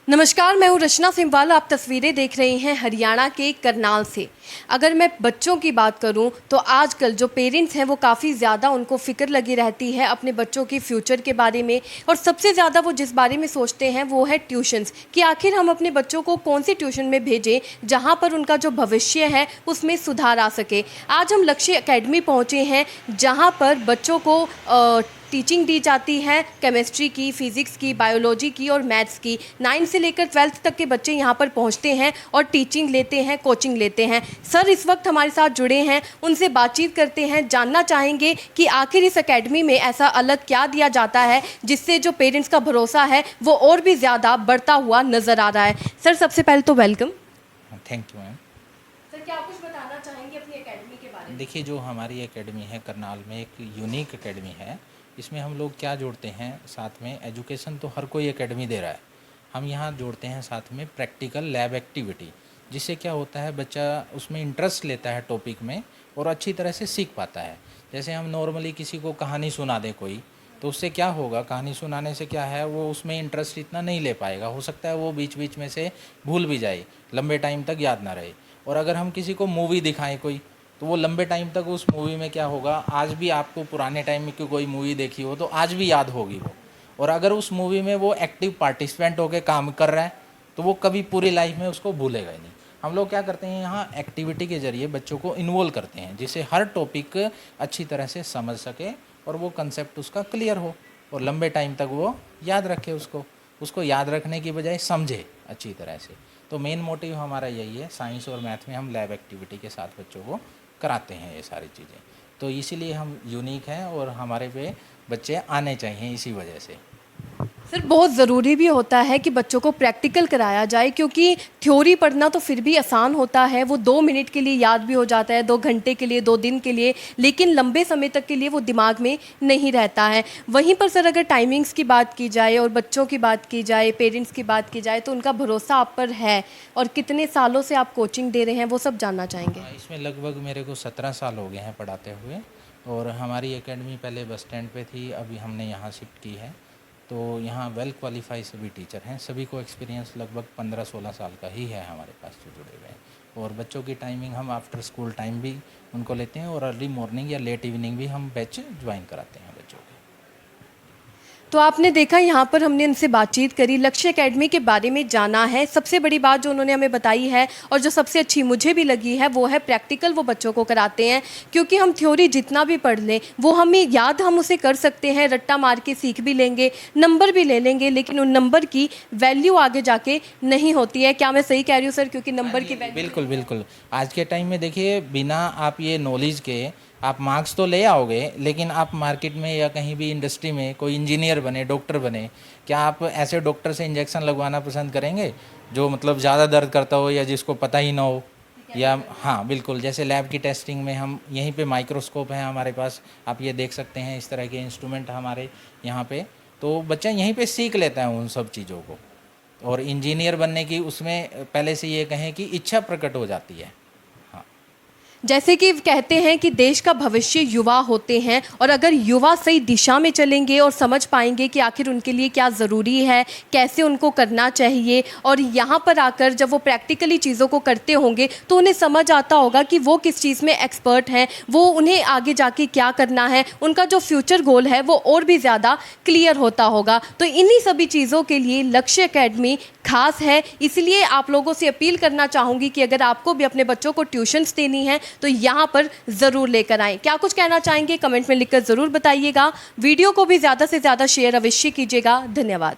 नमस्कार, मैं हूँ रचना सिंहवाल। आप तस्वीरें देख रहे हैं हरियाणा के करनाल से। अगर मैं बच्चों की बात करूं तो आजकल जो पेरेंट्स हैं वो काफ़ी ज़्यादा उनको फ़िक्र लगी रहती है अपने बच्चों की फ्यूचर के बारे में, और सबसे ज़्यादा वो जिस बारे में सोचते हैं वो है ट्यूशन्स, कि आखिर हम अपने बच्चों को कौन सी ट्यूशन में भेजें जहां पर उनका जो भविष्य है उसमें सुधार आ सके। आज हम लक्ष्य एकेडमी पहुँचे हैं जहाँ पर बच्चों को टीचिंग दी जाती है केमिस्ट्री की, फिज़िक्स की, बायोलॉजी की और मैथ्स की। 9 से लेकर 12th तक के बच्चे यहाँ पर पहुँचते हैं और टीचिंग लेते हैं, कोचिंग लेते हैं। सर इस वक्त हमारे साथ जुड़े हैं, उनसे बातचीत करते हैं, जानना चाहेंगे कि आखिर इस एकेडमी में ऐसा अलग क्या दिया जाता है जिससे जो पेरेंट्स का भरोसा है वो और भी ज़्यादा बढ़ता हुआ नज़र आ रहा है। सर सबसे पहले तो welcome. Thank you ma'am. Sir क्या आप कुछ बताना चाहेंगे अपनी एकेडमी के बारे में? देखिए, जो हमारी एकेडमी है करनाल में एक यूनिक एकेडमी है। इसमें हम लोग क्या जोड़ते हैं साथ में, एजुकेशन तो हर कोई एकेडमी दे रहा है, हम यहाँ जोड़ते हैं साथ में प्रैक्टिकल लैब एक्टिविटी, जिससे क्या होता है बच्चा उसमें इंटरेस्ट लेता है टॉपिक में और अच्छी तरह से सीख पाता है। जैसे हम नॉर्मली किसी को कहानी सुना दें कोई, तो उससे क्या होगा, कहानी सुनाने से क्या है वो उसमें इंटरेस्ट इतना नहीं ले पाएगा, हो सकता है वो बीच बीच में से भूल भी जाए, लंबे टाइम तक याद ना रहे। और अगर हम किसी को मूवी दिखाएं कोई, तो वो लंबे टाइम तक उस मूवी में क्या होगा, आज भी आपको पुराने टाइम में कोई मूवी देखी हो तो आज भी याद होगी वो। और अगर उस मूवी में वो एक्टिव पार्टिसिपेंट होकर काम कर रहा है तो वो कभी पूरी लाइफ में उसको भूलेगा ही नहीं। हम लोग क्या करते हैं, यहाँ एक्टिविटी के ज़रिए बच्चों को इन्वॉल्व करते हैं जिससे हर टॉपिक अच्छी तरह से समझ सके और वो कंसेप्ट उसका क्लियर हो और लंबे टाइम तक वो याद रखे, उसको याद रखने की बजाय समझे अच्छी तरह से। तो मेन मोटिव हमारा यही है। साइंस और मैथ में हम लैब एक्टिविटी के साथ बच्चों को कराते हैं ये सारी चीज़ें, तो इसीलिए हम यूनिक हैं और हमारे पे बच्चे आने चाहिए इसी वजह से। सर बहुत ज़रूरी भी होता है कि बच्चों को प्रैक्टिकल कराया जाए, क्योंकि थ्योरी पढ़ना तो फिर भी आसान होता है, वो 2 मिनट के लिए याद भी हो जाता है, 2 घंटे के लिए, 2 दिन के लिए, लेकिन लंबे समय तक के लिए वो दिमाग में नहीं रहता है। वहीं पर सर अगर टाइमिंग्स की बात की जाए और बच्चों की बात की जाए, पेरेंट्स की बात की जाए, तो उनका भरोसा आप पर है और कितने सालों से आप कोचिंग दे रहे हैं वो सब जानना चाहेंगे। इसमें लगभग मेरे को 17 साल हो गए हैं पढ़ाते हुए, और हमारी एकेडमी पहले बस स्टैंड पे थी, अभी हमने यहाँ शिफ्ट की है। तो यहाँ वेल क्वालिफाई सभी टीचर हैं, सभी को एक्सपीरियंस लगभग 15-16 साल का ही है हमारे पास जो जुड़े हुए हैं। और बच्चों की टाइमिंग हम आफ्टर स्कूल टाइम भी उनको लेते हैं और अर्ली मॉर्निंग या लेट इवनिंग भी हम बैच ज्वाइन कराते हैं बच्चों को। तो आपने देखा यहाँ पर हमने उनसे बातचीत करी, लक्ष्य एकेडमी के बारे में जाना है। सबसे बड़ी बात जो उन्होंने हमें बताई है और जो सबसे अच्छी मुझे भी लगी है वो है प्रैक्टिकल वो बच्चों को कराते हैं, क्योंकि हम थ्योरी जितना भी पढ़ लें वो हमें याद हम उसे कर सकते हैं, रट्टा मार के सीख भी लेंगे, नंबर भी ले लेंगे, लेकिन उन नंबर की वैल्यू आगे जाके नहीं होती है। क्या मैं सही कह रही हूँ सर? क्योंकि नंबर की वैल्यू बिल्कुल बिल्कुल। आज के टाइम में देखिए, बिना आप ये नॉलेज के आप मार्क्स तो ले आओगे, लेकिन आप मार्केट में या कहीं भी इंडस्ट्री में कोई इंजीनियर बने, डॉक्टर बने, क्या आप ऐसे डॉक्टर से इंजेक्शन लगवाना पसंद करेंगे जो मतलब ज़्यादा दर्द करता हो या जिसको पता ही ना हो? या हाँ बिल्कुल, जैसे लैब की टेस्टिंग में हम यहीं पे माइक्रोस्कोप है हमारे पास, आप ये देख सकते हैं, इस तरह के इंस्ट्रूमेंट हमारे यहाँ पे, तो बच्चा यहीं पे सीख लेता है उन सब चीज़ों को। और इंजीनियर बनने की उसमें पहले से ये कहें कि इच्छा प्रकट हो जाती है। जैसे कि कहते हैं कि देश का भविष्य युवा होते हैं, और अगर युवा सही दिशा में चलेंगे और समझ पाएंगे कि आखिर उनके लिए क्या ज़रूरी है, कैसे उनको करना चाहिए, और यहाँ पर आकर जब वो प्रैक्टिकली चीज़ों को करते होंगे तो उन्हें समझ आता होगा कि वो किस चीज़ में एक्सपर्ट हैं, वो उन्हें आगे जाके क्या करना है, उनका जो फ्यूचर गोल है वो और भी ज़्यादा क्लियर होता होगा। तो इन्हीं सभी चीज़ों के लिए लक्ष्य एकेडमी खास है। इसलिए आप लोगों से अपील करना चाहूँगी कि अगर आपको भी अपने बच्चों को ट्यूशन्स देनी है तो यहाँ पर ज़रूर लेकर आएँ। क्या कुछ कहना चाहेंगे कमेंट में लिखकर ज़रूर बताइएगा। वीडियो को भी ज़्यादा से ज़्यादा शेयर अवश्य कीजिएगा। धन्यवाद।